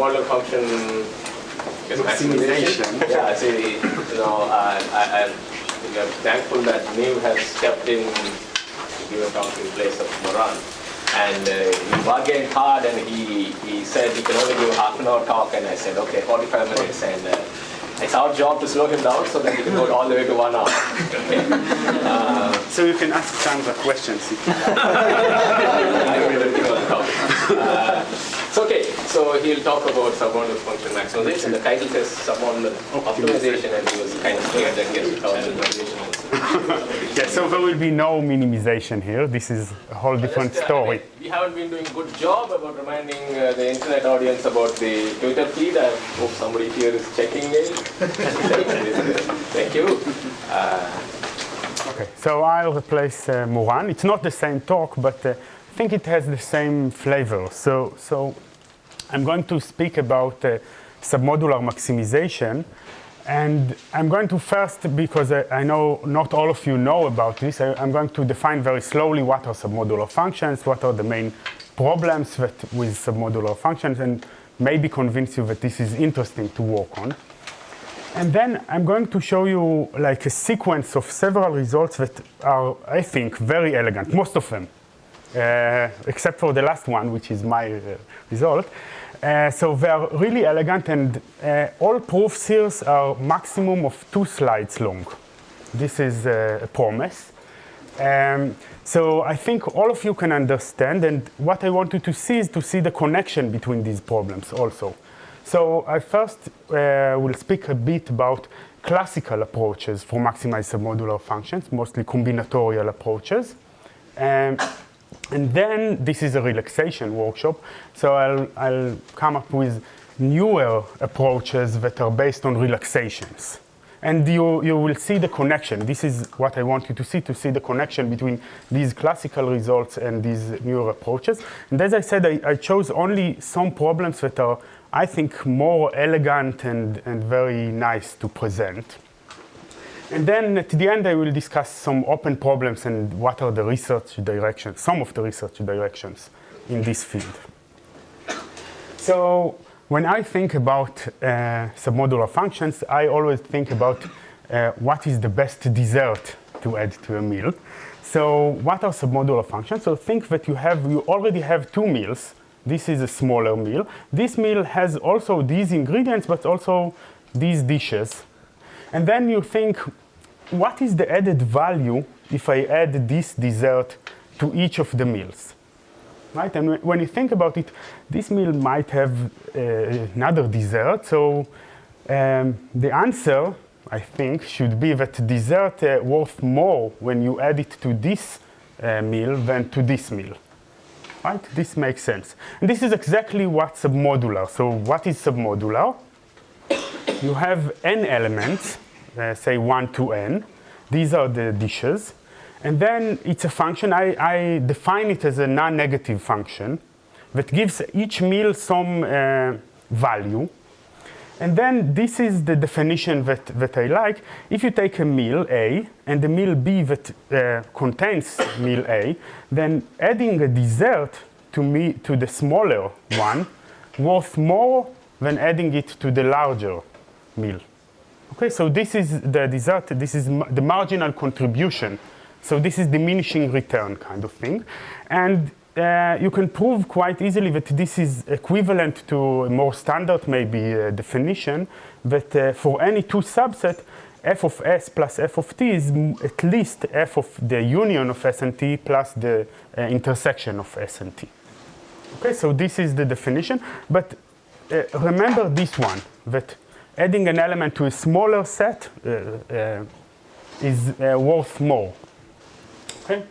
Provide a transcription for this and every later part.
Modular function maximization. Yeah, see, I'm thankful that Neil has stepped in to give a talk in place of Moran. And he bargained hard, and he said he can only give a half-an-hour talk, and I said, okay, 45 minutes, and it's our job to slow him down so that he can go all the way to 1 hour. So you can ask Sandra questions. So okay, so he'll talk about submodular function maximization. The title says submodular optimization, and he was kind of scared that yes, without optimization also. Yeah, so there will be no minimization here. This is a whole different story. We haven't been doing a good job about reminding the internet audience about the Twitter feed. I hope somebody here is checking it. Thank you. Okay, so I'll replace Moran. It's not the same talk, but I think it has the same flavor. So I'm going to speak about submodular maximization. And I'm going to first, because I know not all of you know about this, I'm going to define very slowly what are submodular functions, what are the main problems with submodular functions, and maybe convince you that this is interesting to work on. And then I'm going to show you like a sequence of several results that are, I think, very elegant, most of them, except for the last one, which is my result. So they are really elegant, and all proofs here are maximum of 2 slides long. This is a promise. So I think all of you can understand, and what I want you to see is to see the connection between these problems also. So I first will speak a bit about classical approaches for maximized submodular functions, mostly combinatorial approaches. And then this is a relaxation workshop, so I'll come up with newer approaches that are based on relaxations. And you will see the connection. This is what I want you to see the connection between these classical results and these newer approaches. And as I said, I chose only some problems that are, I think, more elegant and very nice to present. And then at the end, I will discuss some open problems and what are the research directions, some of the research directions in this field. So when I think about submodular functions, I always think about what is the best dessert to add to a meal. So what are submodular functions? So think that you already have 2 meals. This is a smaller meal. This meal has also these ingredients, but also these dishes. And then you think, what is the added value if I add this dessert to each of the meals? Right? And when you think about it, this meal might have another dessert. So the answer, I think, should be that dessert worth more when you add it to this meal than to this meal. Right? This makes sense. And this is exactly what submodular. So what is submodular? You have n elements. Say 1 to n. These are the dishes. And then it's a function. I define it as a non-negative function that gives each meal some value. And then this is the definition that I like. If you take a meal A and a meal B that contains meal A, then adding a dessert to the smaller one worth more than adding it to the larger meal. Okay, so this is the dessert, this is the marginal contribution. So this is diminishing return kind of thing. And you can prove quite easily that this is equivalent to a more standard maybe definition that for any 2 subset, f of s plus f of t is at least f of the union of s and t plus the intersection of s and t. Okay, so this is the definition. But remember this one, that adding an element to a smaller set is worth more. Okay?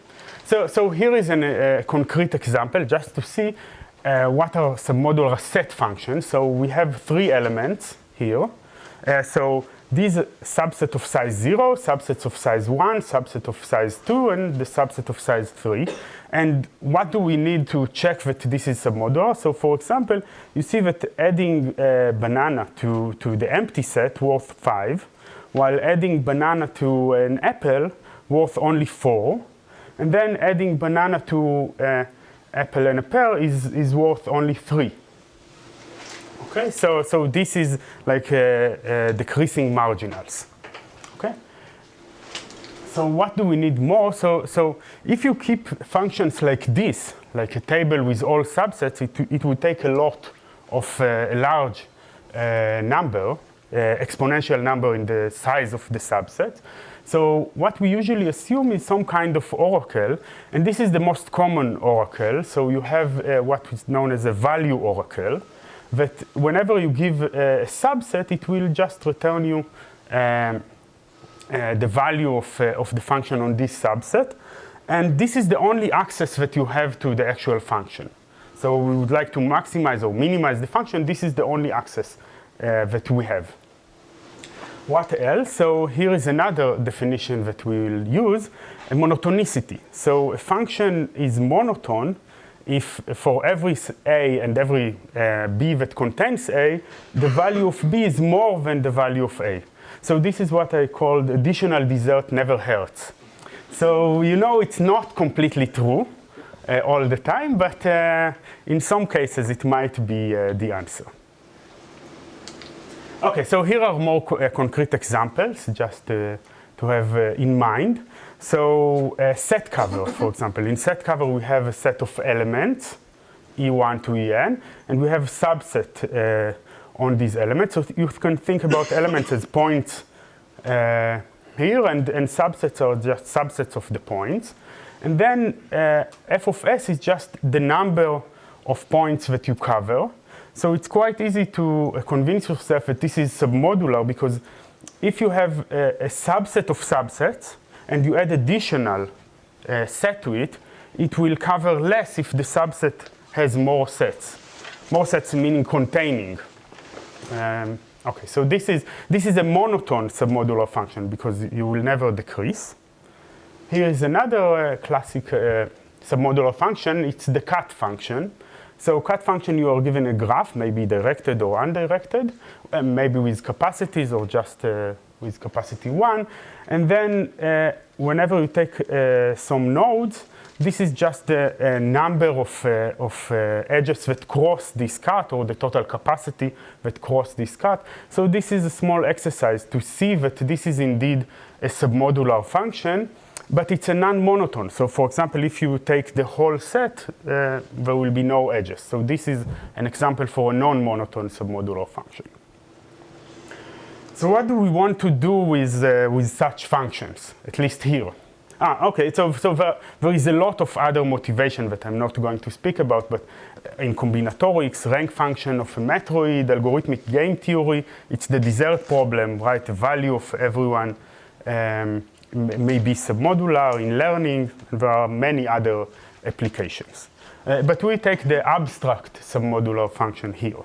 So here is a concrete example just to see what are submodular set functions. So we have 3 elements here. So these are subset of size 0, subsets of size 1, subset of size 2, and the subset of size 3. And what do we need to check that this is submodular? So for example, you see that adding banana to the empty set worth 5, while adding banana to an apple worth only 4. And then adding banana to apple and a pear is worth only 3. Okay, so this is like decreasing marginals. Okay. So what do we need more? So if you keep functions like this, like a table with all subsets, it will take a lot of a large number, exponential number in the size of the subset. So what we usually assume is some kind of oracle, and this is the most common oracle. So you have what is known as a value oracle, that whenever you give a subset, it will just return you the value of the function on this subset. And this is the only access that you have to the actual function. So we would like to maximize or minimize the function. This is the only access that we have. What else? So here is another definition that we will use, a monotonicity. So a function is monotone if for every a and every b that contains a, the value of b is more than the value of a. So this is what I called additional dessert never hurts. So you know it's not completely true all the time, but in some cases it might be the answer. Okay, so here are more concrete examples just to have in mind. So set cover, for example. In set cover we have a set of elements, E1 to En, and we have subset on these elements. So you can think about elements as points here, and subsets are just subsets of the points. And then f of s is just the number of points that you cover. So it's quite easy to convince yourself that this is submodular, because if you have a subset of subsets and you add additional set to it, it will cover less if the subset has more sets. More sets meaning containing. Okay, so this is a monotone submodular function because you will never decrease. Here is another classic submodular function. It's the cut function. So cut function, you are given a graph, maybe directed or undirected, maybe with capacities or just with capacity 1. And then whenever you take some nodes, this is just the number of edges that cross this cut, or the total capacity that cross this cut. So this is a small exercise to see that this is indeed a submodular function, but it's a non-monotone. So for example, if you take the whole set, there will be no edges. So this is an example for a non-monotone submodular function. So what do we want to do with such functions, at least here? Okay, so there is a lot of other motivation that I'm not going to speak about, but in combinatorics, rank function of a metroid, algorithmic game theory, it's the dessert problem, right? The value of everyone may be submodular in learning. There are many other applications. But we take the abstract submodular function here.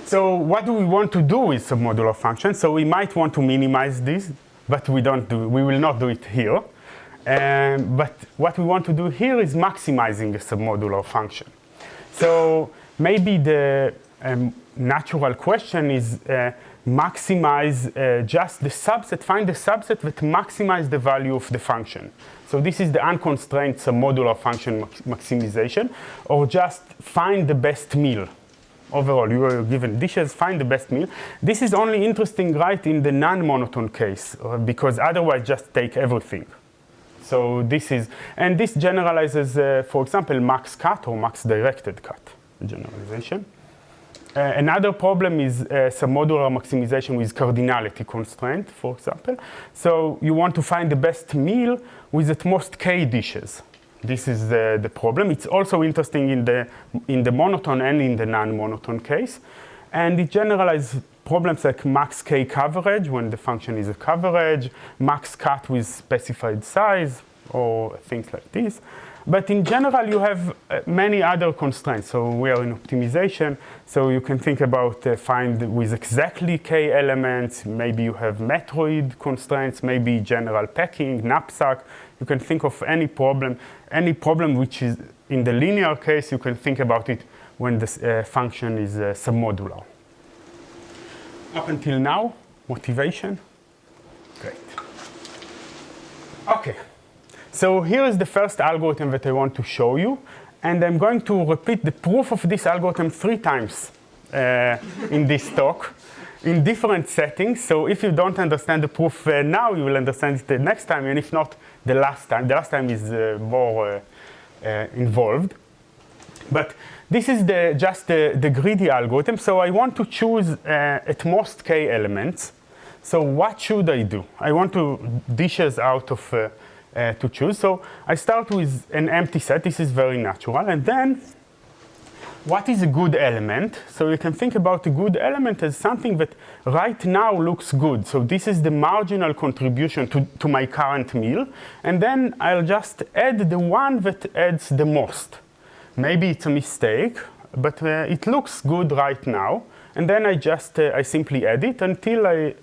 So what do we want to do with submodular functions? So we might want to minimize this, but we will not do it here. But what we want to do here is maximizing a submodular function. So maybe the natural question is maximize just the subset, find the subset that maximize the value of the function. So this is the unconstrained submodular function maximization, or just find the best meal. Overall, you are given dishes, find the best meal. This is only interesting, right, in the non-monotone case, because otherwise just take everything. So this is, and this generalizes, for example, max cut or max directed cut generalization. Another problem is submodular maximization with cardinality constraint, for example. So you want to find the best meal with at most k dishes. This is the problem. It's also interesting in the monotone and in the non-monotone case. And it generalizes problems like max k coverage when the function is a coverage, max cut with specified size, or things like this. But in general, you have many other constraints. So we are in optimization. So you can think about find with exactly k elements. Maybe you have metroid constraints, maybe general packing, knapsack. You can think of any problem which is in the linear case. You can think about it when the function is submodular. Up until now, motivation? Great. Okay. So here is the first algorithm that I want to show you. And I'm going to repeat the proof of this algorithm 3 times in this talk in different settings. So if you don't understand the proof now, you will understand it the next time, and if not, the last time. The last time is more involved. But this is just the greedy algorithm. So I want to choose at most k elements. So what should I do? I want to dishes out of to choose. So I start with an empty set. This is very natural. And then what is a good element? So you can think about a good element as something that right now looks good. So this is the marginal contribution to my current meal. And then I'll just add the one that adds the most. Maybe it's a mistake, but it looks good right now. And then I simply add it until I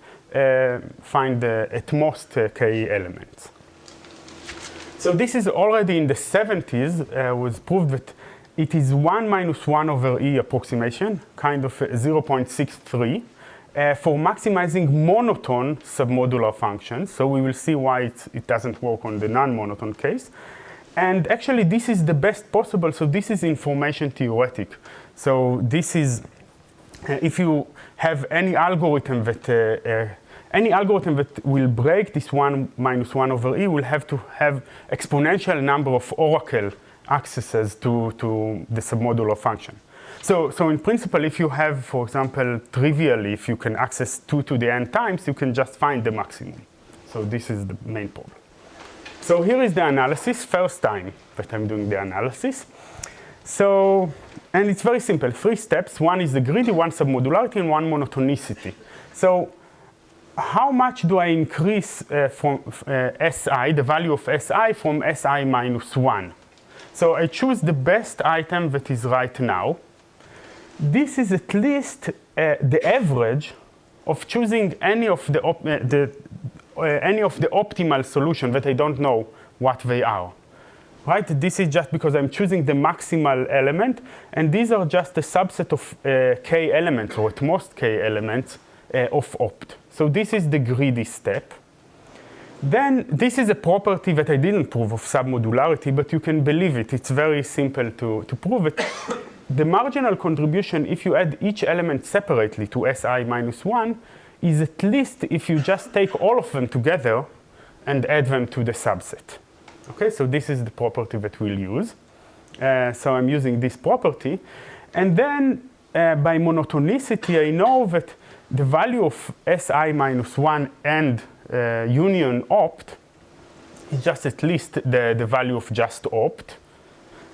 find at most k elements. So this is already in the 70s was proved that it is 1 minus 1 over e approximation, kind of 0.63, for maximizing monotone submodular functions. So we will see why it doesn't work on the non-monotone case. And actually, this is the best possible. So this is information theoretic. So this is, if you have any algorithm that will break this 1 minus 1 over e will have to have exponential number of oracle accesses to the submodular function. So in principle, if you have, for example, trivially, if you can access 2 to the n times, you can just find the maximum. So this is the main problem. So here is the analysis, first time that I'm doing the analysis. So, and it's very simple, 3 steps. One is the greedy, one submodularity, and one monotonicity. So how much do I increase from Si, the value of Si from Si minus 1? So I choose the best item that is right now. This is at least the average of choosing any of the optimal solution that I don't know what they are. Right? This is just because I'm choosing the maximal element, and these are just a subset of k elements, or at most k elements of opt. So this is the greedy step. Then this is a property that I didn't prove of submodularity, but you can believe it. It's very simple to prove it. The marginal contribution, if you add each element separately to Si minus 1, is at least if you just take all of them together and add them to the subset. Okay, so this is the property that we'll use. So I'm using this property. And then by monotonicity, I know that the value of Si minus 1 and union opt is just at least the value of just opt.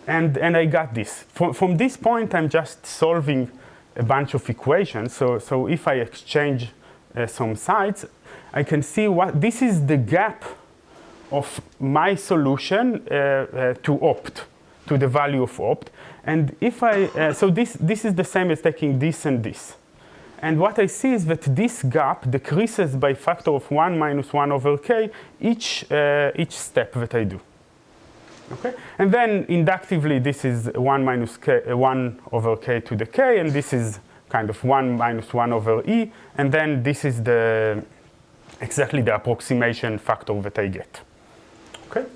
And I got this. From this point, I'm just solving a bunch of equations. So if I exchange some sides, I can see what this is the gap of my solution to opt, to the value of opt. And if I, so this is the same as taking this and this. And what I see is that this gap decreases by factor of 1 minus 1 over k each step that I do. Okay? And then inductively, this is 1 minus k, 1 over k to the k, and this is kind of 1 minus 1 over e, and then this is exactly the approximation factor that I get. Okay?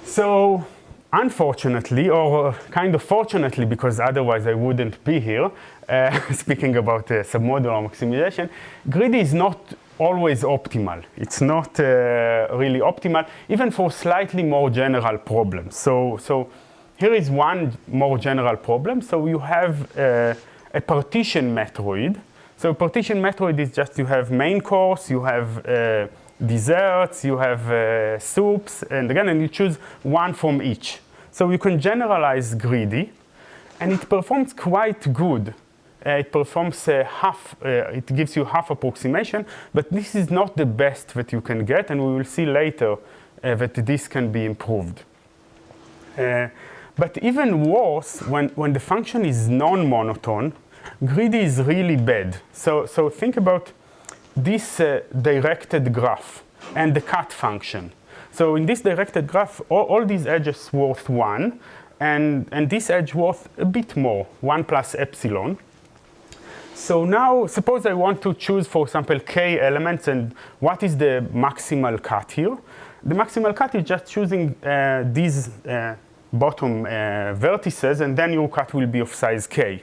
So unfortunately, or kind of fortunately, because otherwise I wouldn't be here, speaking about submodular maximization, greedy is not always optimal. It's not really optimal, even for slightly more general problems. So here is one more general problem. So you have a partition method. So partition method is just you have main course, you have desserts, you have soups, and you choose one from each. So you can generalize greedy, and it performs quite good. It performs it gives you half approximation, but this is not the best that you can get, and we will see later that this can be improved. But even worse, when the function is non-monotone, greedy is really bad. So think about this directed graph and the cut function. So in this directed graph, all these edges worth 1, and this edge worth a bit more, 1 plus epsilon. So now, suppose I want to choose, for example, k elements, and what is the maximal cut here? The maximal cut is just choosing these bottom vertices, and then your cut will be of size k.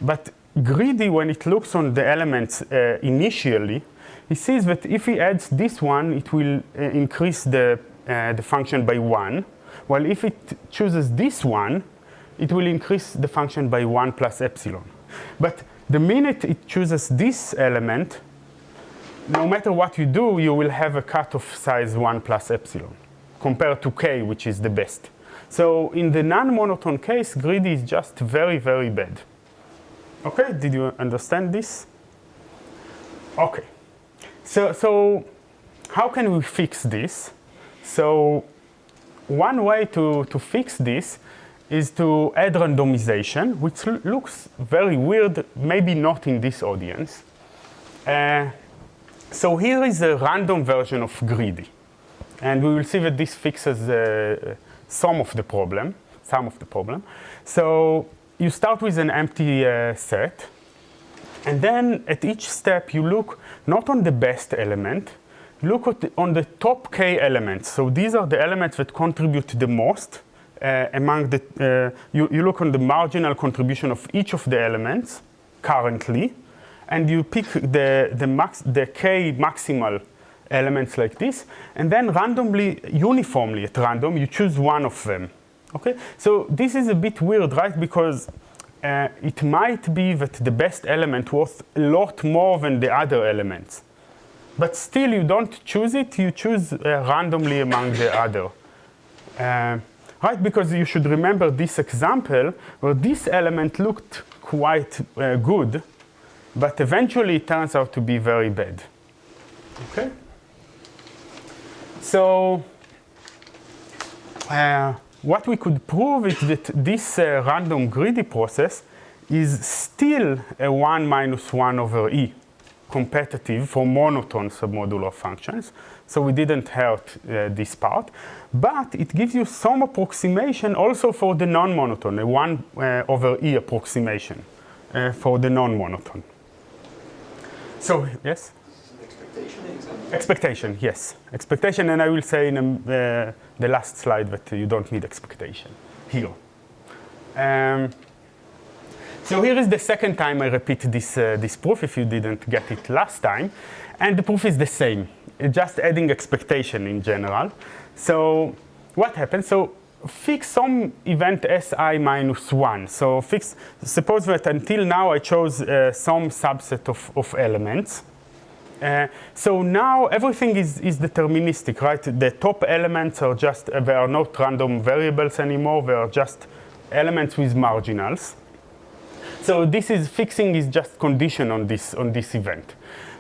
But greedy, when it looks on the elements initially, he sees that if he adds this one, it will increase the function by 1. While if it chooses this one, it will increase the function by 1 plus epsilon. But the minute it chooses this element, no matter what you do, you will have a cutoff size 1 plus epsilon, compared to k, which is the best. So in the non-monotone case, greedy is just very, very bad. Okay, did you understand this? Okay, so how can we fix this? So one way to fix this is to add randomization, which looks very weird, maybe not in this audience. So here is a random version of greedy. And we will see that this fixes some of the problem. So you start with an empty set. And then at each step, you look not on the best element, look on the top k elements. So these are the elements that contribute the most among the, you look on the marginal contribution of each of the elements currently, and you pick the k maximal elements like this, and then randomly, uniformly at random, you choose one of them. Okay? So this is a bit weird, right? Because it might be that the best element worth a lot more than the other elements. But still, you don't choose it, you choose randomly among the other. Right? Because you should remember this example where this element looked quite good, but eventually it turns out to be very bad. Okay? So what we could prove is that this random greedy process is still a 1 minus 1 over e competitive for monotone submodular functions. So we didn't hurt this part. But it gives you some approximation also for the non-monotone, a 1 over e approximation for the non-monotone. So, yes? Expectation, yes. Expectation, and I will say in the last slide that you don't need expectation here. So here is the second time I repeat this proof, if you didn't get it last time. And the proof is the same, just adding expectation in general. So what happens? So fix some event Si minus 1. So suppose that until now I chose some subset of elements. So now everything is deterministic, right? The top elements are just, they are not random variables anymore, they are just elements with marginals. So fixing is just condition on this event.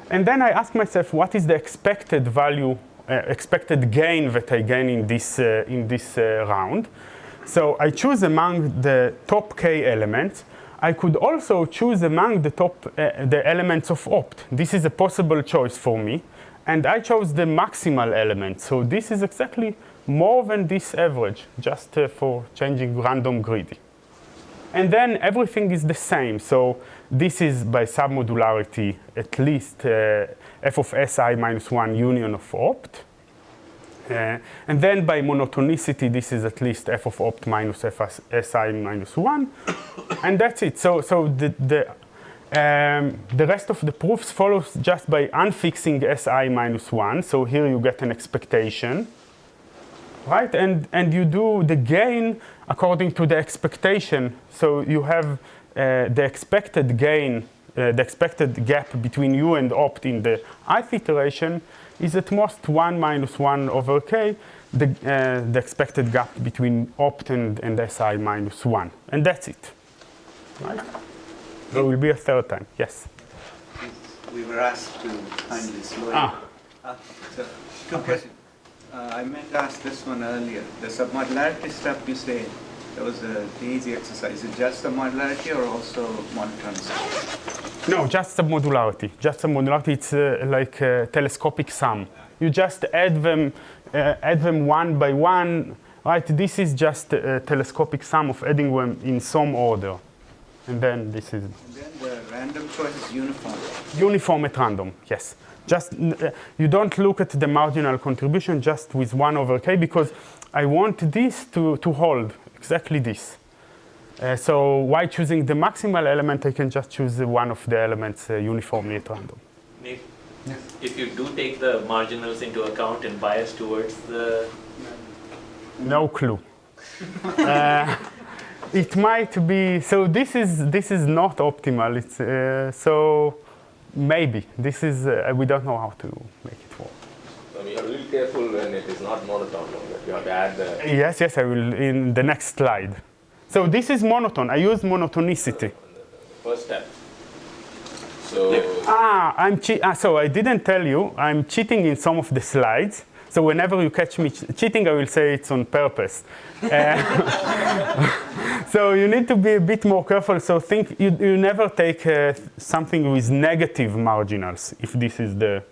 And then I ask myself, what is the expected value, expected gain that I gain in this round? So I choose among the top k elements. I could also choose among the elements of opt. This is a possible choice for me. And I chose the maximal element. So this is exactly more than this average, just for changing random greedy. And then everything is the same. So this is by submodularity at least f of Si minus 1 union of opt. And then by monotonicity, this is at least f of opt minus f Si minus 1. And that's it. So the rest of the proofs follows just by unfixing Si minus 1. So here you get an expectation. Right? And you do the gain according to the expectation. So you have the expected gain, the expected gap between you and opt in the ith iteration is at most 1 minus 1 over k, the expected gap between opt and Si minus 1. And that's it. Right? There will be a third time. Yes? We were asked to kindly slow down. So, two questions. I meant to ask this one earlier. The submodularity step you say, that was the easy exercise. Is it just submodularity or also monotonicity? No, just submodularity. Just submodularity, it's like a telescopic sum. You just add them one by one, right? This is just a telescopic sum of adding them in some order. And then this is... And then the random choice is uniform. Uniform at random, yes. Just, you don't look at the marginal contribution just with 1 over k, because I want this to hold, exactly this. So while choosing the maximal element, I can just choose one of the elements uniformly at random. Maybe if you do take the marginals into account and bias towards the... No clue. It might be, so this is not optimal. It's so maybe this is we don't know how to make it work. So you are really careful when it is not monotone. You have to add the... Yes, I will in the next slide. So this is monotone. I use monotonicity. First step. So So I didn't tell you. I'm cheating in some of the slides. So whenever you catch me cheating, I will say it's on purpose. So you need to be a bit more careful. So think you never take something with negative marginals. If this is the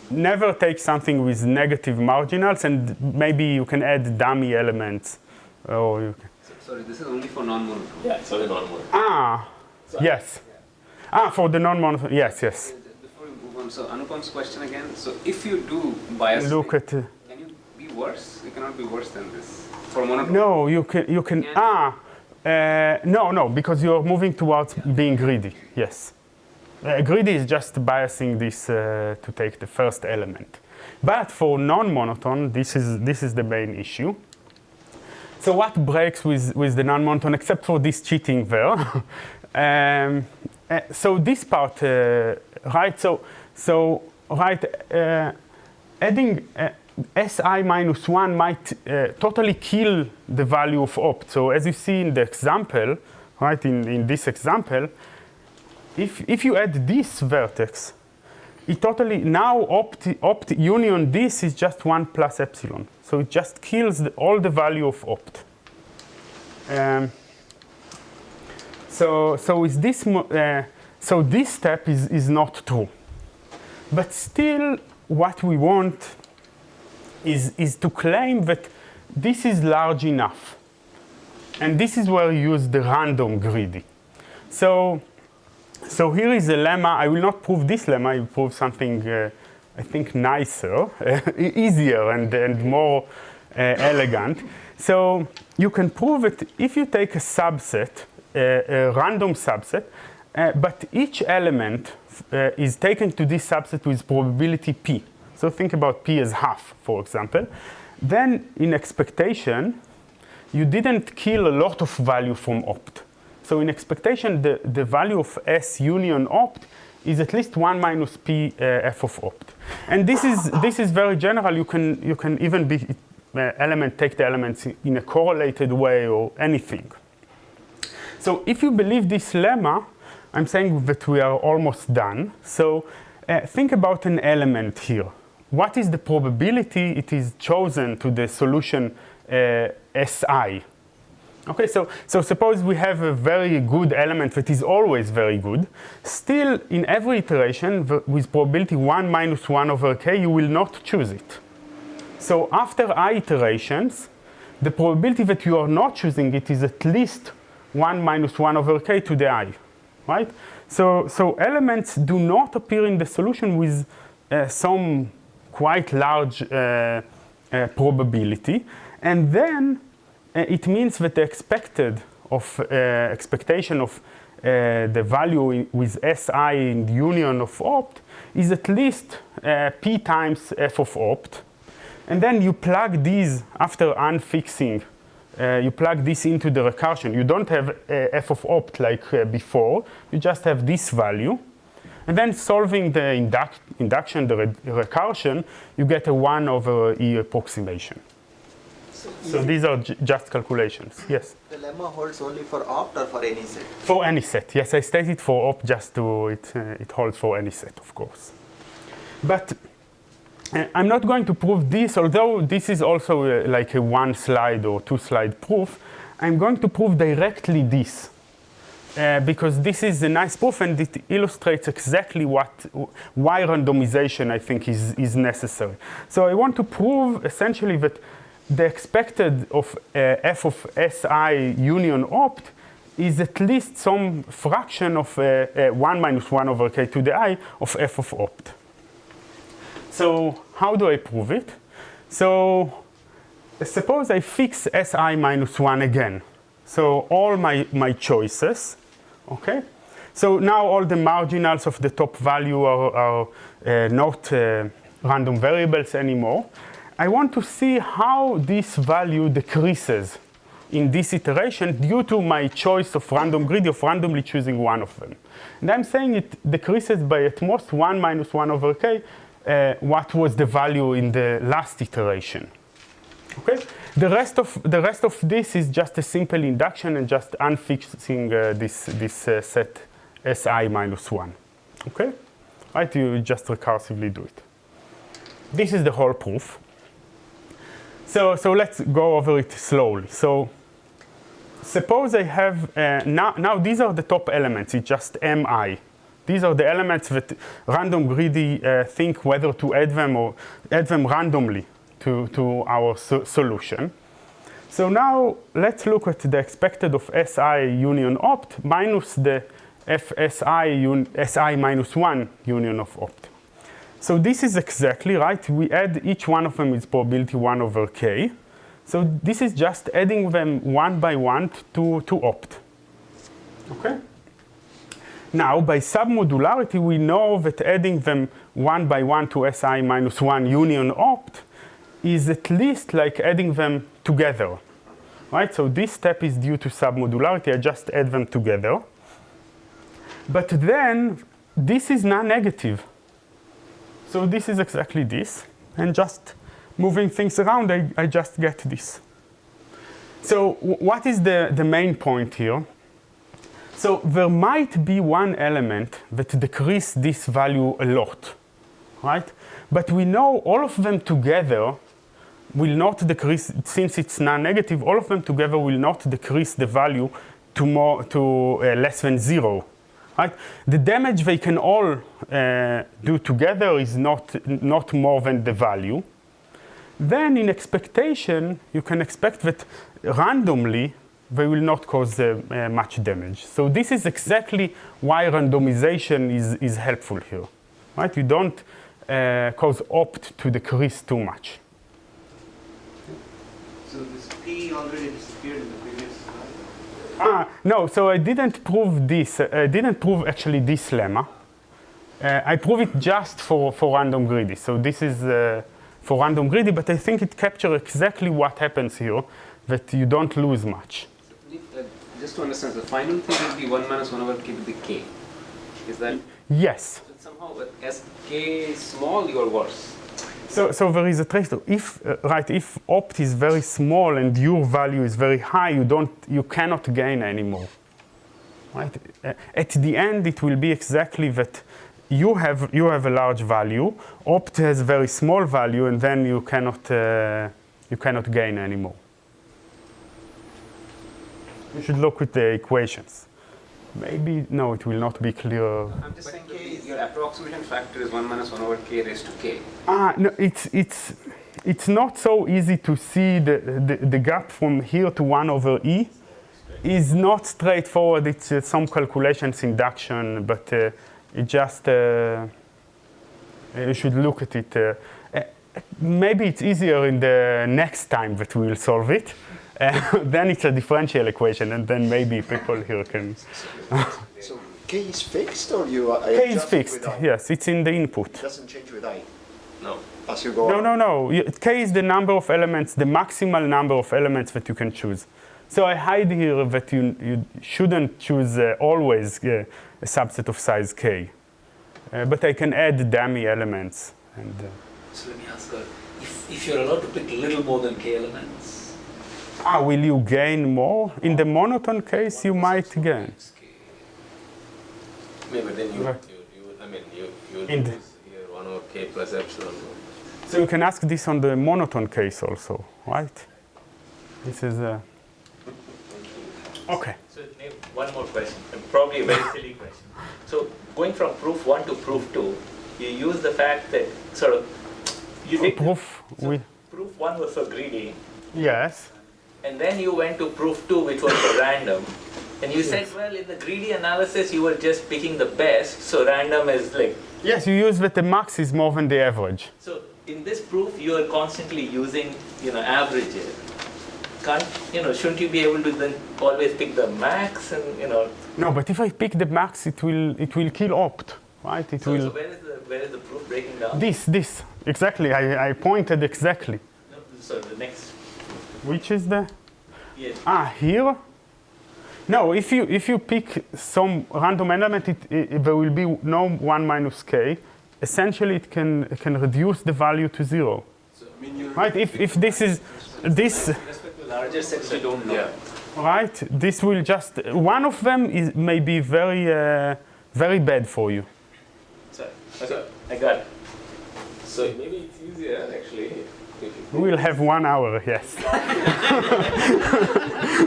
never take something with negative marginals, and maybe you can add dummy elements, or you can. Sorry, this is only for non-monotone. yeah, it's only non-monotone. Yes. For the non-monotone. Yes. Before we move on, so Anupam's question again. So if you do bias, Look at. can you be worse? You cannot be worse than this for monotone. No, you can. No, because you are moving towards being greedy. Yes. Greedy is just biasing this to take the first element. But for non-monotone, this is the main issue. So what breaks with the non-monotone, except for this cheating there? So this part, right? So right, adding Si minus 1 might totally kill the value of opt. So as you see in the example, right, in this example, if you add this vertex, it totally, now opt union this is just 1 plus epsilon. So it just kills all the value of opt. So with this, so this step is not true. But still, what we want is to claim that this is large enough. And this is where you use the random greedy. So here is a lemma. I will not prove this lemma. I will prove something, I think, nicer, easier, and more elegant. So you can prove it if you take a subset, a random subset, but each element is taken to this subset with probability p. So think about p as half, for example. Then in expectation, you didn't kill a lot of value from opt. So in expectation, the value of S union opt is at least 1 minus p f of opt. And this is very general. You can even be take the elements in a correlated way or anything. So if you believe this lemma, I'm saying that we are almost done. So think about an element here. What is the probability it is chosen to the solution Si? Okay, so suppose we have a very good element that is always very good. Still, in every iteration, with probability 1 minus 1 over k, you will not choose it. So after I iterations, the probability that you are not choosing it is at least 1 minus 1 over k to the I, right? So elements do not appear in the solution with some quite large probability. And then it means that the expectation of the value with Si in the union of opt is at least p times f of opt. And then you plug these, after unfixing, you plug this into the recursion. You don't have f of opt like before. You just have this value. And then solving the induction, the recursion, you get a 1 over E approximation. So these are just calculations. Yes? The lemma holds only for opt or for any set? For any set. Yes, I stated for opt just to, it holds for any set, of course. But I'm not going to prove this, although this is also like a 1 slide or 2 slide proof. I'm going to prove directly this. Because this is a nice proof and it illustrates exactly why randomization, I think, is necessary. So I want to prove essentially that the expected of f of Si union opt is at least some fraction of 1 minus 1 over k to the I of f of opt. So how do I prove it? So suppose I fix Si minus 1 again. So all my choices, okay? So now all the marginals of the top value are not random variables anymore. I want to see how this value decreases in this iteration due to my choice of random greedy of randomly choosing one of them. And I'm saying it decreases by at most 1 minus 1 over k, what was the value in the last iteration. Okay? The rest of this is just a simple induction and just unfixing this set Si minus 1. Okay? Right? You just recursively do it. This is the whole proof. So let's go over it slowly. So suppose I have, now these are the top elements, it's just Mi. These are the elements that random greedy think whether to add them or add them randomly to our solution. So now let's look at the expected of Si union opt minus the Si minus 1 union of opt. So this is exactly right. We add each one of them with probability 1 over k. So this is just adding them one by one to opt. Okay? Now, by submodularity, we know that adding them one by one to Si minus 1 union opt is at least like adding them together. Right? So this step is due to submodularity. I just add them together. But then, this is non-negative. So this is exactly this. And just moving things around, I just get this. So what is the main point here? So there might be one element that decreases this value a lot, right? But we know all of them together will not decrease, since it's non-negative, all of them together will not decrease the value to less than 0. Right? The damage they can all do together is not more than the value. Then in expectation, you can expect that randomly, they will not cause much damage. So this is exactly why randomization is helpful here. Right? You don't cause opt to decrease too much. So this P already disappeared in the previous slide? No, so I didn't prove this. I didn't prove actually this lemma. I prove it just for random greedy. So this is for random greedy, but I think it captures exactly what happens here, that you don't lose much. Just to understand, the final thing will be 1 minus 1 over k with the k. Is that? Yes. So somehow, as k is small, you are worse. So there is a trace-off. If opt is very small and your value is very high, you cannot gain anymore. Right? At the end, it will be exactly that you have a large value, opt has very small value, and then you cannot gain anymore. You should look at the equations. Maybe, no, it will not be clear. I'm just saying your approximation factor is 1 minus 1 over k raised to k. No, it's not so easy to see the gap from here to 1 over e. Is not straightforward. It's some calculations induction, but it just you should look at it. Maybe it's easier in the next time that we will solve it. Then it's a differential equation, and then maybe people here can. So k is fixed, or you are? K is fixed. Yes, it's in the input. It doesn't change with I. No. As you go on. No. K is the number of elements, the maximal number of elements that you can choose. So I hide here that you shouldn't choose always a subset of size k, but I can add dummy elements. And so let me ask her, if you're allowed to pick a little more than k elements. Will you gain more? In the monotone case, you might gain. Maybe then you lose here 1 over k plus epsilon. So you can ask this on the monotone case also, right? This is okay. So one more question, and probably a very silly question. So going from proof 1 to proof 2, you use the fact that sort of you did proof. Proof 1 was for greedy. Yes. And then you went to proof 2, which was for random. And you said, well, in the greedy analysis, you were just picking the best, so random is like... Yes, you use that the max is more than the average. So in this proof, you are constantly using, averages. can't, shouldn't you be able to then always pick the max and, No, but if I pick the max, it will kill opt, right? So where is the proof breaking down? This, exactly. I pointed exactly. No, so the next. Which is the? Yes. Here? No, if you pick some random element, there will be no 1 minus k. Essentially, it can reduce the value to 0. So, I mean, right? If this is this. With respect to larger sets, you don't know. Yeah. Right? This will just one of them may be very bad for you. Sorry. Okay. I got it. So maybe it's easier actually. We will have 1 hour, yes.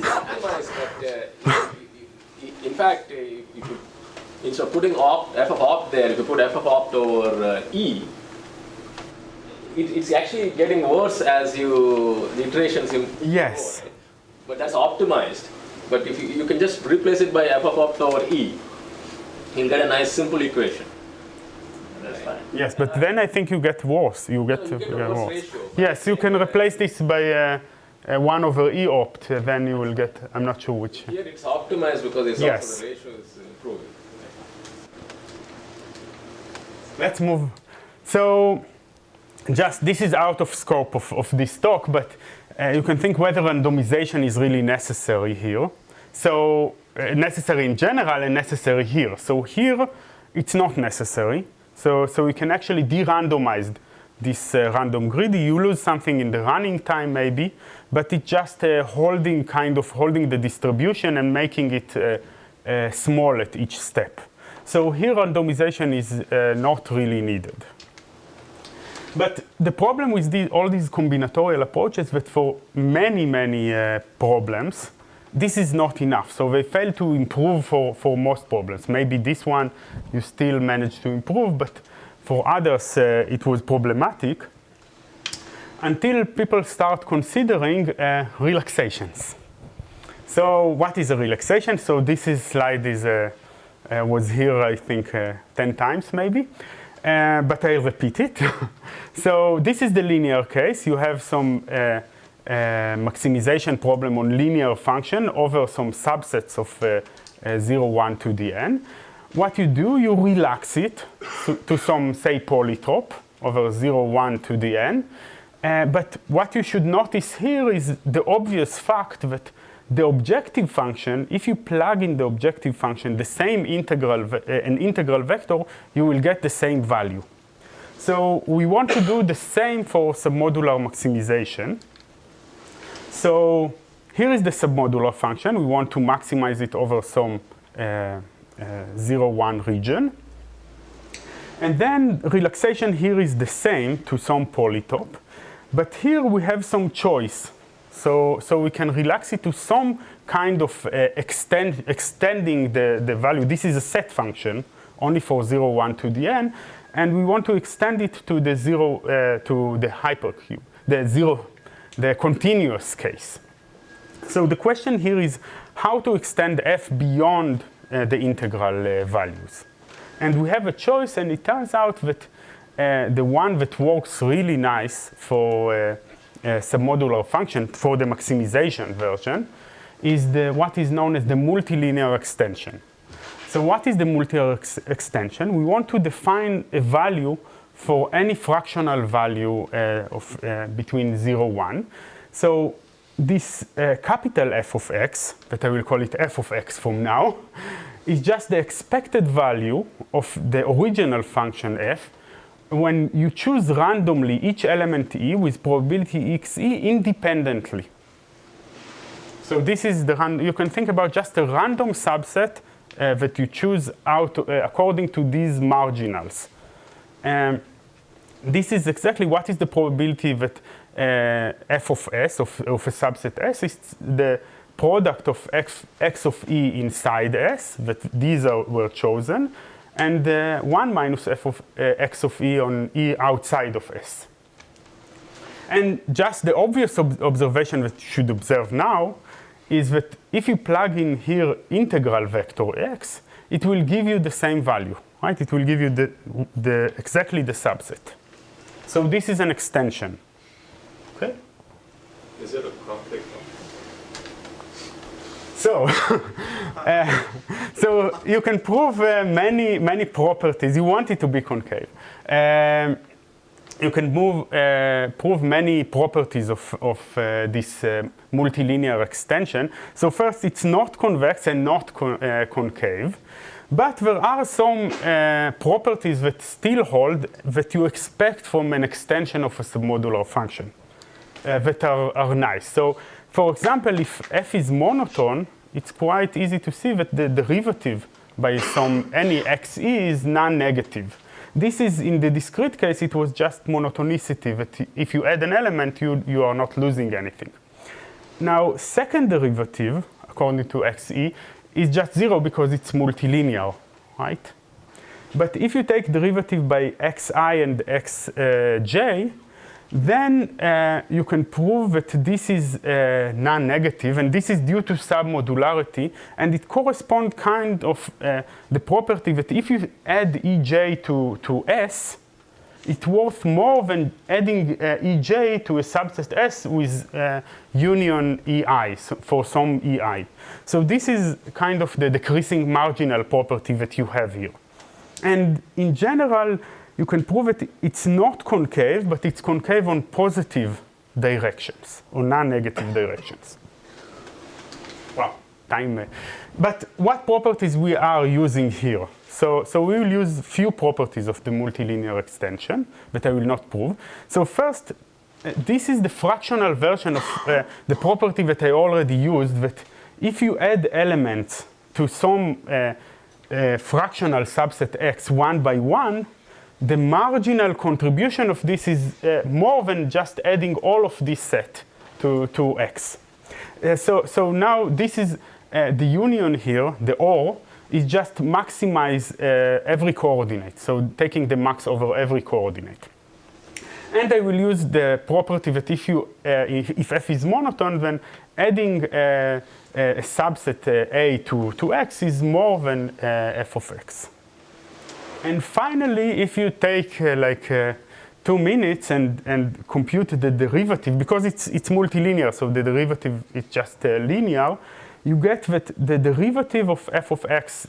Optimize, but in fact, you could, instead of putting f of opt there, if you put f of opt over e, it's actually getting worse as the iterations improve. Yes. Right? But that's optimized. But if you can just replace it by f of opt over e, you'll get a nice simple equation. That's fine. Yes, but then I think you get worse. You get a worse ratio. Yes, you can replace this by 1 over e opt. Then you will get. I'm not sure which. Here it's optimized because it's Yes. also the ratio is improving. Let's move. So, just this is out of scope of this talk, but you can think whether randomization is really necessary here. So, necessary in general and necessary here. So here, it's not necessary. So we can actually de-randomize this random grid. You lose something in the running time maybe, but it's just holding the distribution and making it small at each step. So here randomization is not really needed. But the problem with all these combinatorial approaches that for many problems, this is not enough. So they fail to improve for most problems. Maybe this one you still managed to improve, but for others it was problematic until people start considering relaxations. So what is a relaxation? So this slide was here, I think, 10 times maybe, but I'll repeat it. So this is the linear case. You have some maximization problem on linear function over some subsets of 0, 1 to the n. What you do, you relax it to some, say, polytope over 0, 1 to the n. But what you should notice here is the obvious fact that the objective function, if you plug in the objective function the same an integral vector, you will get the same value. So we want to do the same for submodular maximization. So here is the submodular function. We want to maximize it over some 0, 1 region. And then relaxation here is the same to some polytope. But here we have some choice. So we can relax it to some kind of extending the value. This is a set function only for 0, 1 to the n. And we want to extend it to the 0 to the hypercube, the continuous case. So the question here is how to extend f beyond the integral values. And we have a choice, and it turns out that the one that works really nice for submodular function, for the maximization version, is what is known as the multilinear extension. So what is the multilinear extension? We want to define a value for any fractional value between 0, 1. So this capital F of x, that I will call it f of x from now, is just the expected value of the original function f when you choose randomly each element e with probability xe independently. So this is you can think about just a random subset that you choose out according to these marginals. This is exactly what is the probability that f of s, of a subset s, is the product of x of e inside s, that these were chosen, and 1 minus f of x of e on e outside of s. And just the obvious observation that you should observe now is that if you plug in here integral vector x, it will give you the same value, right? It will give you exactly the subset. So this is an extension. Okay? Is there a conflict of So, so you can prove many properties. You want it to be concave. You can prove many properties of this multilinear extension. So first, it's not convex and not concave. But there are some properties that still hold that you expect from an extension of a submodular function that are nice. So for example, if f is monotone, it's quite easy to see that the derivative by any xe is non-negative. This is, in the discrete case, it was just monotonicity, that if you add an element, you are not losing anything. Now, second derivative, according to xe, is just 0 because it's multilinear, right? But if you take derivative by xi and xj, then you can prove that this is non-negative, and this is due to submodularity, and it corresponds kind of the property that if you add ej to S, it's worth more than adding ej to a subset S with union ei, so for some ei. So this is kind of the decreasing marginal property that you have here. And in general, you can prove that it's not concave, but it's concave on positive directions, or non-negative directions. Wow, time. But what properties we are using here? So we will use few properties of the multilinear extension that I will not prove. So first, this is the fractional version of the property that I already used, that if you add elements to some fractional subset x one by one, the marginal contribution of this is more than just adding all of this set to x. So now this is the union here, the OR, is just maximize every coordinate. So taking the max over every coordinate. And I will use the property that if f is monotone, then adding a subset a to x is more than f of x. And finally, if you take 2 minutes and compute the derivative, because it's multilinear, so the derivative is just linear, you get that the derivative of f of x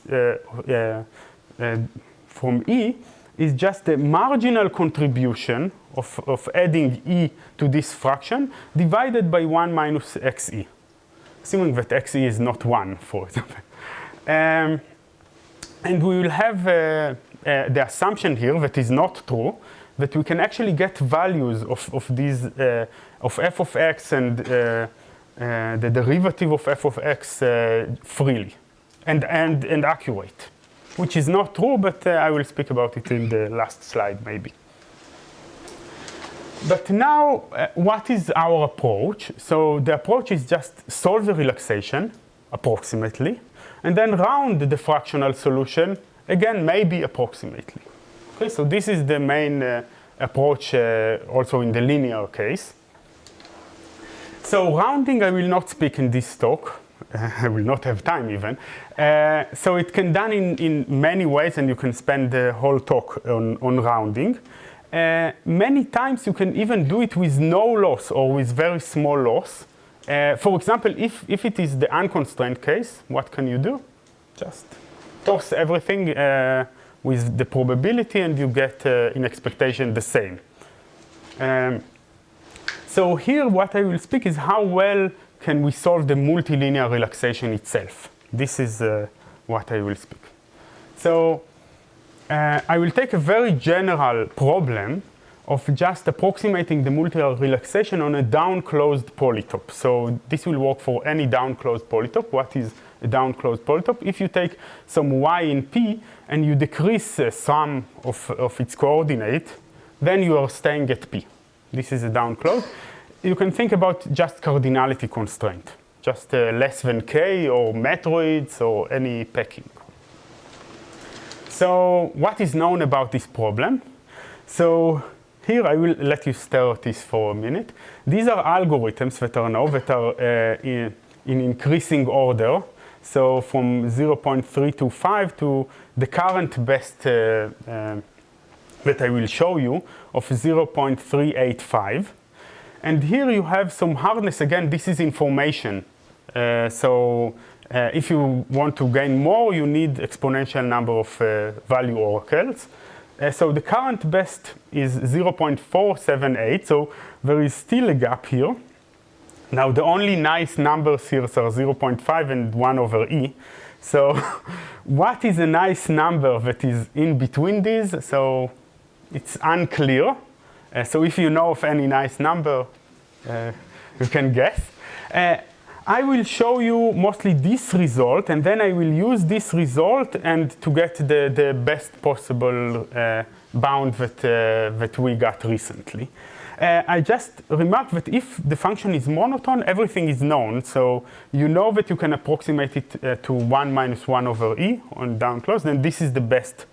from E is just the marginal contribution of adding E to this fraction divided by 1 minus xe, assuming that xe is not 1, for example. And we will have the assumption here that is not true, that we can actually get values of these, of f of x and the derivative of f of x freely and accurate, which is not true, but I will speak about it in the last slide maybe. But now, what is our approach? So the approach is just solve the relaxation, approximately, and then round the fractional solution, again, maybe approximately. Okay, so this is the main approach also in the linear case. So rounding, I will not speak in this talk. I will not have time even. So it can be done in many ways, and you can spend the whole talk on rounding. Many times you can even do it with no loss or with very small loss. For example, if it is the unconstrained case, what can you do? Just toss everything with the probability, and you get in expectation the same. So here what I will speak is how well can we solve the multilinear relaxation itself. This is what I will speak. So I will take a very general problem of just approximating the multilinear relaxation on a down-closed polytope. So this will work for any down-closed polytope. What is a down-closed polytope? If you take some y in P and you decrease some of its coordinate, then you are staying at P. This is a down-closed. You can think about just cardinality constraint, just less than k or metroids or any packing. So what is known about this problem? So here I will let you stare at this for a minute. These are algorithms that are known, that are in increasing order. So from 0.325 to the current best that I will show you of 0.385. And here you have some hardness. Again, this is information. So if you want to gain more, you need exponential number of value oracles. So the current best is 0.478, so there is still a gap here. Now the only nice numbers here are 0.5 and 1 over e. So what is a nice number that is in between these? So it's unclear. So if you know of any nice number, you can guess. I will show you mostly this result, and then I will use this result and to get the best possible bound that we got recently. I just remark that if the function is monotone, everything is known. So you know that you can approximate it to 1 minus 1 over e on down close, then this is the best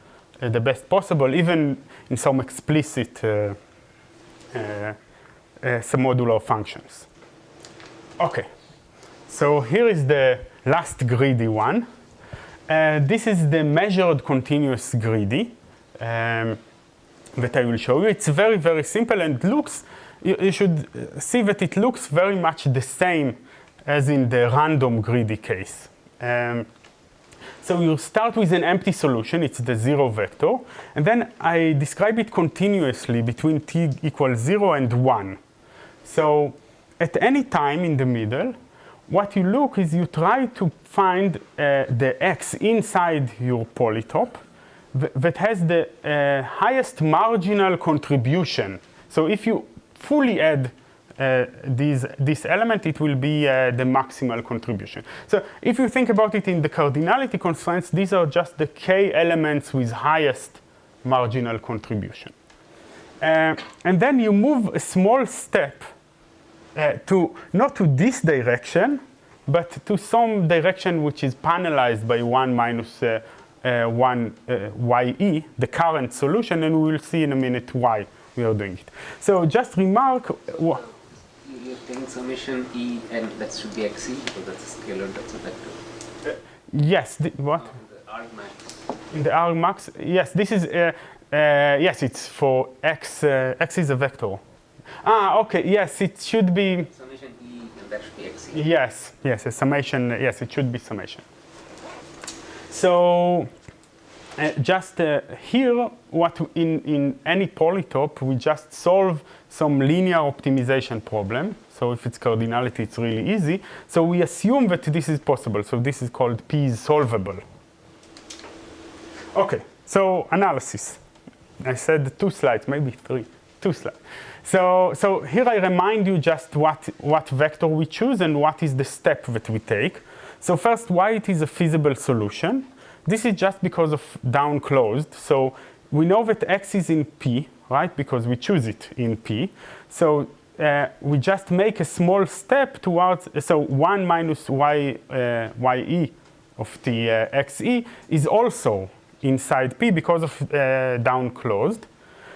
possible, even in some explicit submodular functions. Okay. So here is the last greedy one. This is the measured continuous greedy that I will show you. It's very, very simple and looks, you should see that it looks very much the same as in the random greedy case. So you start with an empty solution, it's the 0 vector, and then I describe it continuously between t equals 0 and 1. So at any time in the middle, what you look is you try to find the x inside your polytope that has the highest marginal contribution. So if you fully add this element, it will be the maximal contribution. So if you think about it in the cardinality constraints, these are just the k elements with highest marginal contribution. And then you move a small step not to this direction, but to some direction which is panelized by 1 minus 1 ye, the current solution, and we will see in a minute why we are doing it. So just remark. You're taking summation e, and that should be xe, because that's a scalar, that's a vector. Yes. What? In the argmax. Yes. This is. Yes, it's for x. X is a vector. Okay. Yes, it should be. Summation e, and that should be xe. Yes. Yes. A summation. Yes, it should be summation. So. Just here, what in any polytope, we just solve some linear optimization problem. So if it's cardinality, it's really easy. So we assume that this is possible. So this is called P is solvable. Okay, so analysis. I said 2 slides, maybe 3. 2 slides. So here I remind you just what vector we choose and what is the step that we take. So first, why it is a feasible solution. This is just because of down closed. So we know that x is in P, right? Because we choose it in P. So we just make a small step towards, so 1 minus ye of t xe is also inside P because of down closed.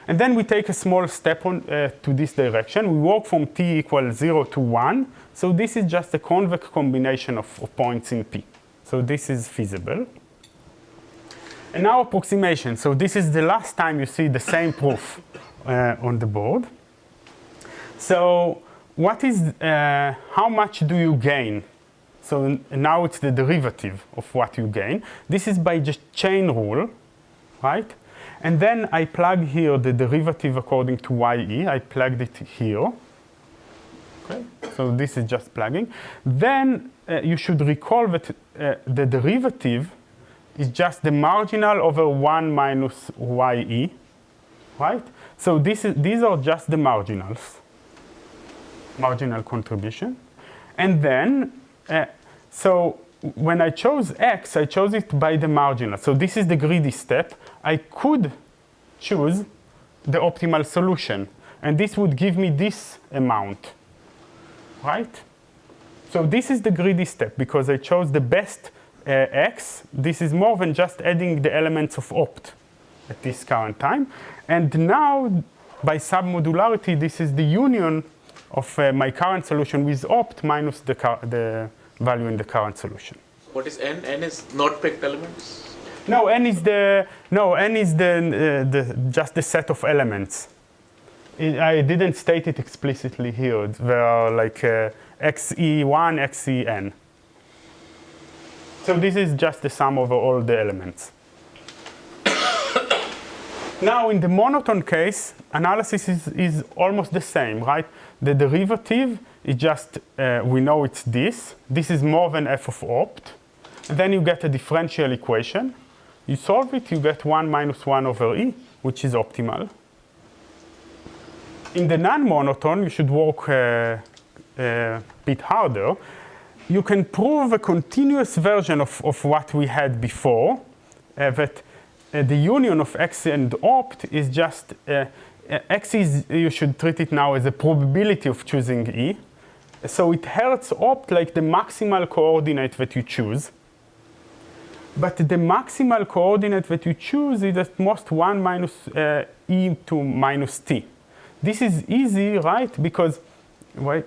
And then we take a small step on to this direction. We walk from t equals 0 to 1. So this is just a convex combination of points in P. So this is feasible. And now approximation. So this is the last time you see the same proof on the board. So what is, how much do you gain? So now it's the derivative of what you gain. This is by just chain rule, right? And then I plug here the derivative according to ye. I plugged it here. Okay. So this is just plugging. Then you should recall that the derivative is just the marginal over 1 minus ye, right? So these are just the marginals, marginal contribution. And then, so when I chose x, I chose it by the marginal. So this is the greedy step. I could choose the optimal solution, and this would give me this amount, right? So this is the greedy step because I chose the best x. This is more than just adding the elements of opt at this current time. And now, by submodularity, this is the union of my current solution with opt minus the value in the current solution. What is n? N is not picked elements? No, n is just the set of elements. I didn't state it explicitly here. There are like xe1, xen. So this is just the sum over all the elements. Now, in the monotone case, analysis is almost the same, right? The derivative is just, we know it's this. This is more than f of opt. And then you get a differential equation. You solve it, you get 1 minus 1 over e, which is optimal. In the non-monotone, you should work a bit harder. You can prove a continuous version of what we had before, that the union of x and opt is just, x is, you should treat it now as a probability of choosing e. So it hurts opt like the maximal coordinate that you choose. But the maximal coordinate that you choose is at most 1 minus e to minus t. This is easy, right? Because, wait.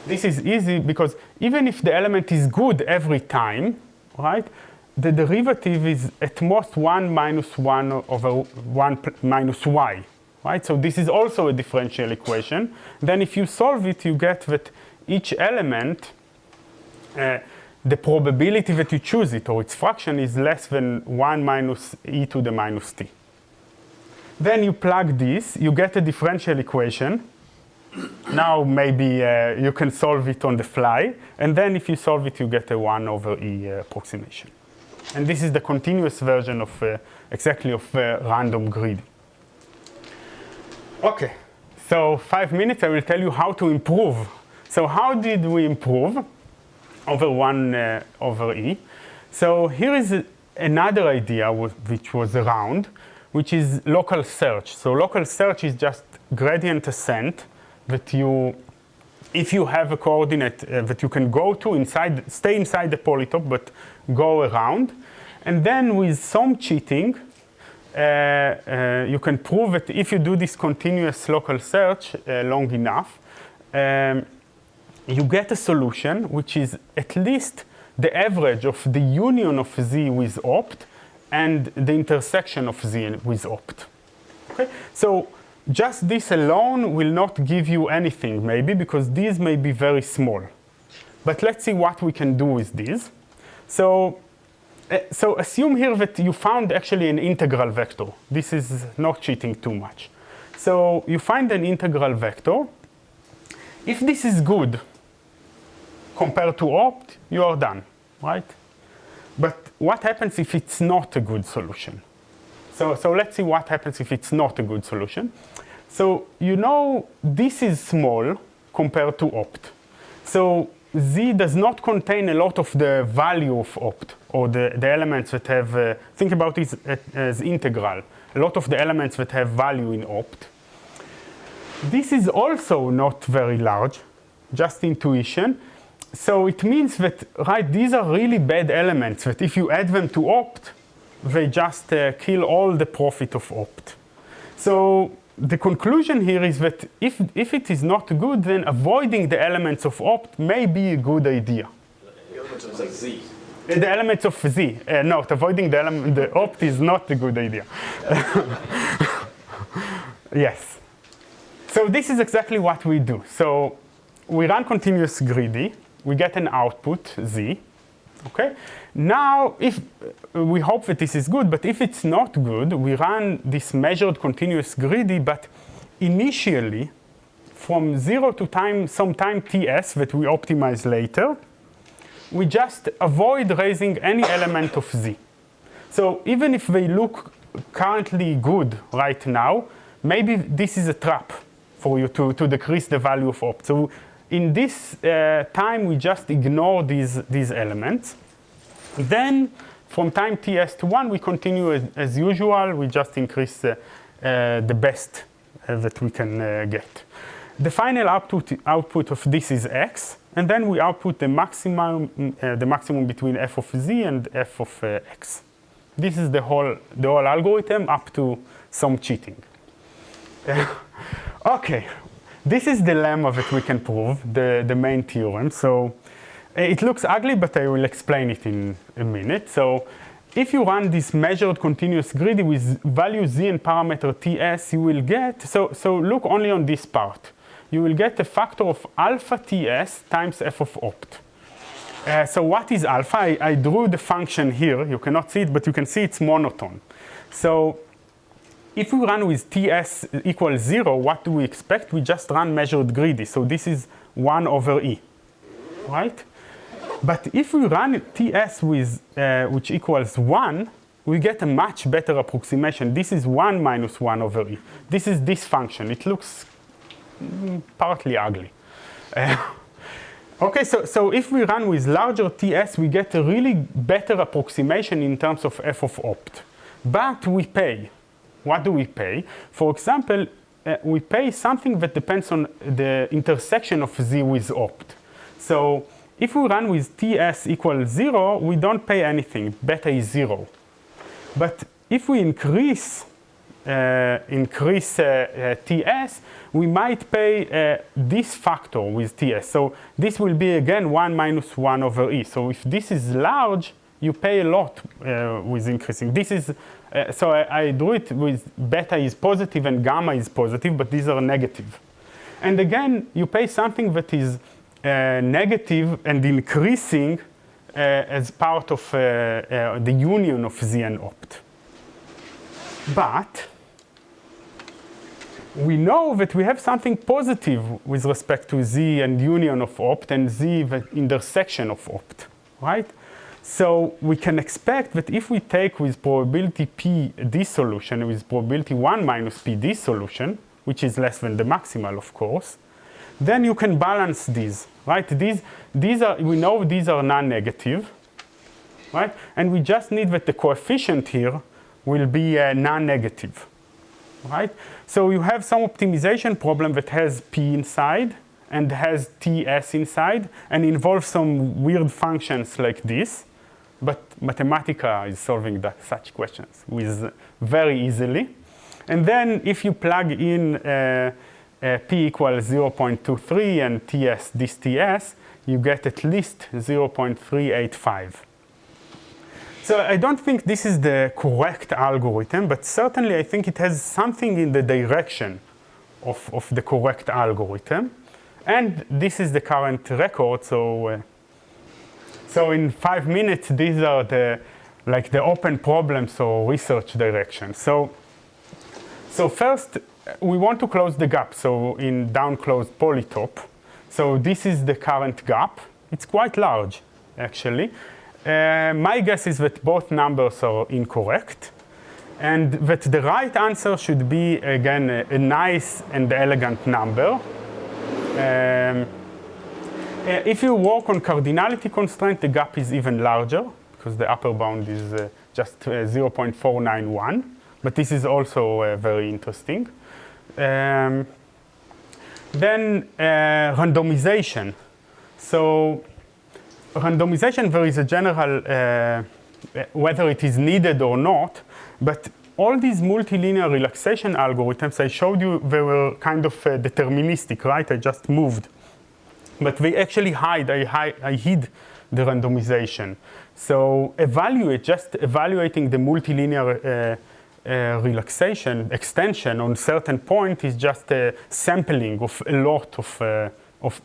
This is easy because even if the element is good every time, right, the derivative is at most 1 minus 1 over 1 minus y, right? So this is also a differential equation. Then if you solve it, you get that each element, the probability that you choose it, or its fraction, is less than 1 minus e to the minus t. Then you plug this, you get a differential equation. Now maybe you can solve it on the fly, and then if you solve it, you get a 1 over e approximation. And this is the continuous version of exactly of random greedy. Okay, so 5 minutes, I will tell you how to improve. So how did we improve over 1 over e? So here is another idea which was around, which is local search. So local search is just gradient ascent that you, if you have a coordinate that you can go to inside, stay inside the polytope, but go around. And then with some cheating, you can prove that if you do this continuous local search long enough, you get a solution which is at least the average of the union of z with opt and the intersection of z with opt. Okay? So just this alone will not give you anything, maybe, because these may be very small. But let's see what we can do with these. So assume here that you found actually an integral vector. This is not cheating too much. So you find an integral vector. If this is good compared to opt, you are done, right? But what happens if it's not a good solution? So let's see what happens if it's not a good solution. So you know this is small compared to opt. So z does not contain a lot of the value of opt, or the elements that have, think about it as integral, a lot of the elements that have value in opt. This is also not very large, just intuition. So it means that, right, these are really bad elements that if you add them to opt, they just kill all the profit of opt. So the conclusion here is that if it is not good, then avoiding the elements of opt may be a good idea. The elements of z. The elements of z. No, avoiding the opt is not a good idea. Yes. So this is exactly what we do. So we run continuous greedy. We get an output, z. Okay? Now, if we hope that this is good, but if it's not good, we run this measured continuous greedy, but initially, from 0 to some time ts that we optimize later, we just avoid raising any element of z. So even if they look currently good right now, maybe this is a trap for you to decrease the value of opt. So in this time, we just ignore these elements. Then, from time ts to 1, we continue as usual. We just increase the best that we can get. The final output of this is x, and then we output the maximum between f of z and f of x. This is the whole algorithm up to some cheating. Okay, this is the lemma that we can prove, the main theorem. So it looks ugly, but I will explain it in a minute. So if you run this measured continuous greedy with value z and parameter ts, you will get, so look only on this part. you will get a factor of alpha TS times f of opt. So what is alpha? I drew the function here. You cannot see it, but you can see it's monotone. So if we run with TS equals 0, what do we expect? We just run measured greedy. So this is 1 over E, right? But if we run TS with, which equals 1, we get a much better approximation. This is 1 minus 1 over E. This is this function. It looks partly ugly. Okay, so if we run with larger TS, we get a really better approximation in terms of f of opt. But we pay. What do we pay? For example, we pay something that depends on the intersection of z with opt. So if we run with TS equals 0, we don't pay anything. Beta is 0. But if we increase TS, we might pay this factor with TS. So this will be again 1 minus 1 over E. So if this is large, you pay a lot with increasing. This is, so I do it with beta is positive and gamma is positive, but these are negative. And again, you pay something that is negative and increasing as part of the union of Z and opt. But we know that we have something positive with respect to Z and union of opt and Z the intersection of opt, right? So we can expect that if we take with probability P this solution with probability 1 minus P this solution, which is less than the maximal, of course, then you can balance these, right? These are, we know these are non-negative, right? And we just need that the coefficient here will be non-negative, right? So you have some optimization problem that has P inside and has TS inside and involves some weird functions like this. But Mathematica is solving such questions with very easily. And then if you plug in P equals 0.23 and TS, this TS, you get at least 0.385. So I don't think this is the correct algorithm, but certainly I think it has something in the direction of the correct algorithm. And this is the current record, so in 5 minutes, these are the open problems or research directions. So first, we want to close the gap. So in downclosed polytop. So this is the current gap. It's quite large, actually. My guess is that both numbers are incorrect, and that the right answer should be, again, a nice and elegant number. If you work on cardinality constraint, the gap is even larger, because the upper bound is just 0.491. But this is also very interesting. Then randomization. So randomization, there is a general, whether it is needed or not, but all these multilinear relaxation algorithms I showed you, they were kind of deterministic, right? I just moved. But they actually I hid the randomization. So just evaluating the multilinear relaxation extension on certain point is just a sampling of a lot of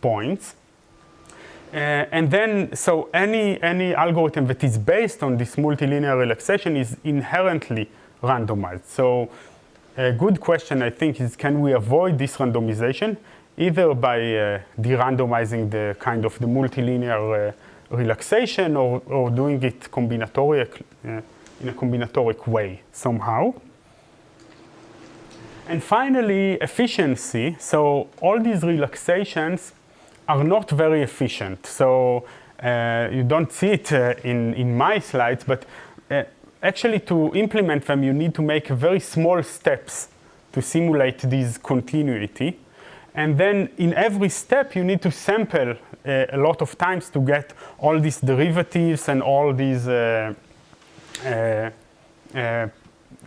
points. And then, so any algorithm that is based on this multilinear relaxation is inherently randomized. So a good question, I think, is can we avoid this randomization either by de-randomizing the kind of the multilinear relaxation or doing it combinatoric, in a combinatoric way somehow. And finally, efficiency. So all these relaxations are not very efficient. So you don't see it in my slides, but actually to implement them, you need to make very small steps to simulate this continuity. And then in every step, you need to sample a lot of times to get all these derivatives and all these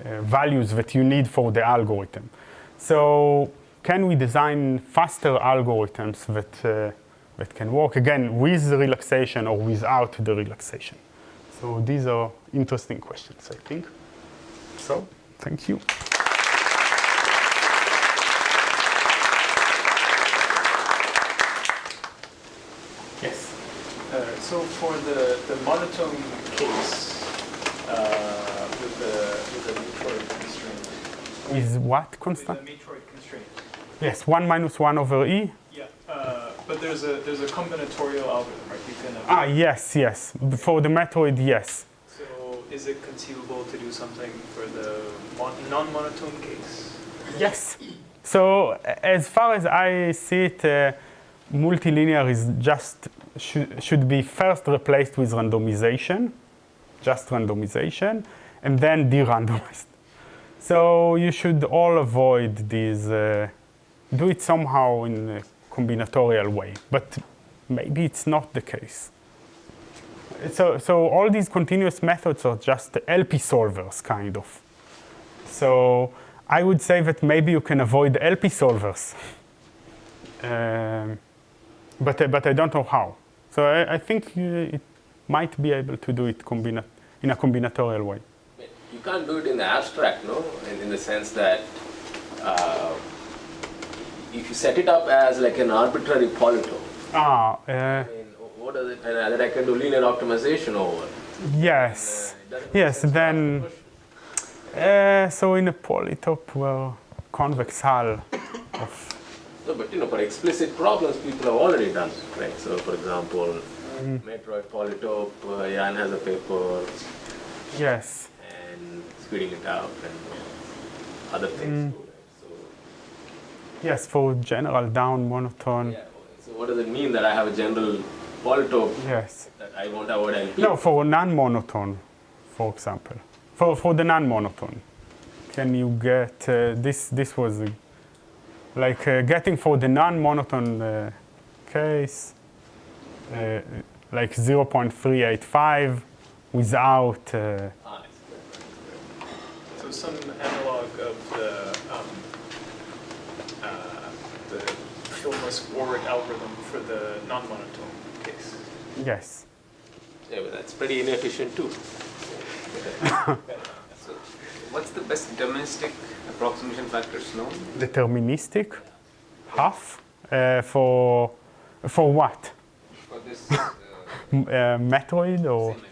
values that you need for the algorithm. So can we design faster algorithms that can work, again, with the relaxation or without the relaxation? So these are interesting questions, I think. So thank you. So for the monotone case with the Metroid constraint. Is what With constant? the Metroid constraint. Yes, 1 minus 1 over e. Yeah, but there's a combinatorial algorithm, right? You can. Yes. For the Metroid, yes. So is it conceivable to do something for the non-monotone case? Yes. So as far as I see it, multilinear is just should be first replaced with randomization, just randomization, and then de-randomized. So you should all avoid these. Do it somehow in a combinatorial way, but maybe it's not the case. So all these continuous methods are just LP solvers, kind of. So I would say that maybe you can avoid LP solvers, but I don't know how. So I think it might be able to do it in a combinatorial way. You can't do it in the abstract, no? In the sense that if you set it up as like an arbitrary polytope, I mean, what does it, and that I can do linear optimization over? Yes. Yes. Then. So in a polytope, well, convex hull of. No, but for explicit problems, people have already done it, right? So, for example, Metroid polytope, Jan has a paper. Yes. And speeding it out and other things. Too, right? So, yes, for general down monotone. yeah. So, what does it mean that I have a general polytope? Yes. That I won't avoid LP? No, for non-monotone, for example. For the non-monotone, can you get this? This was like getting for the non-monotone case, like 0.385 without. So some analog of the Filmus-Warwick algorithm for the non-monotone case. Yes. Yeah, but that's pretty inefficient too. So what's the best deterministic approximation factors known? Deterministic, half for what? For this Metroid or? same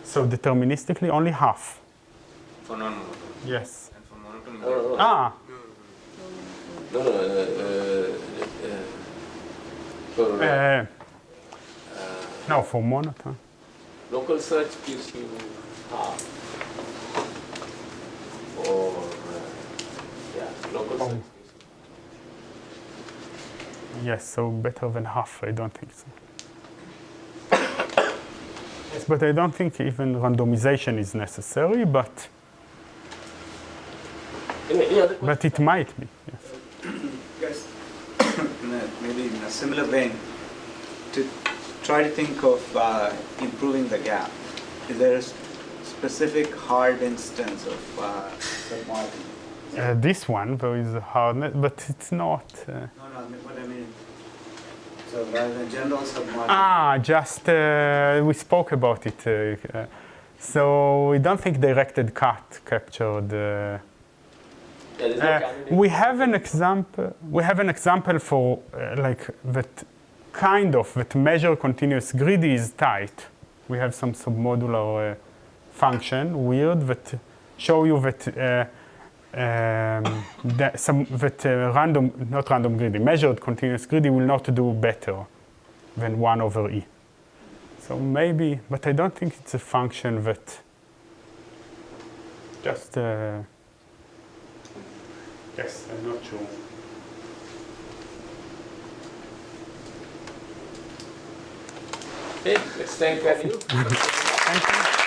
So deterministically only half. for non-monotone. Yes. And for monotone, No. Ah. For No, for monotone. local search gives you half. Or local search gives you. Yes, so better than half, I don't think so. Yes, but I don't think even randomization is necessary, but Any other questions? it might be. Yes. Guys, maybe in a similar vein, to try to think of improving the gap. Is there a specific hard instance of submodular? This one, there is a hardness, but it's not. No, what I mean. So rather than general submodular. Just we spoke about it. So we don't think directed cut captured. We have an example. We have an example for like that kind of that measure continuous grid is tight. We have some submodular function weird that show you that not random greedy, measured continuous greedy will not do better than 1 over e. So maybe, but I don't think it's a function that just. Yes, I'm not sure. Okay, let's thank you. Thank you.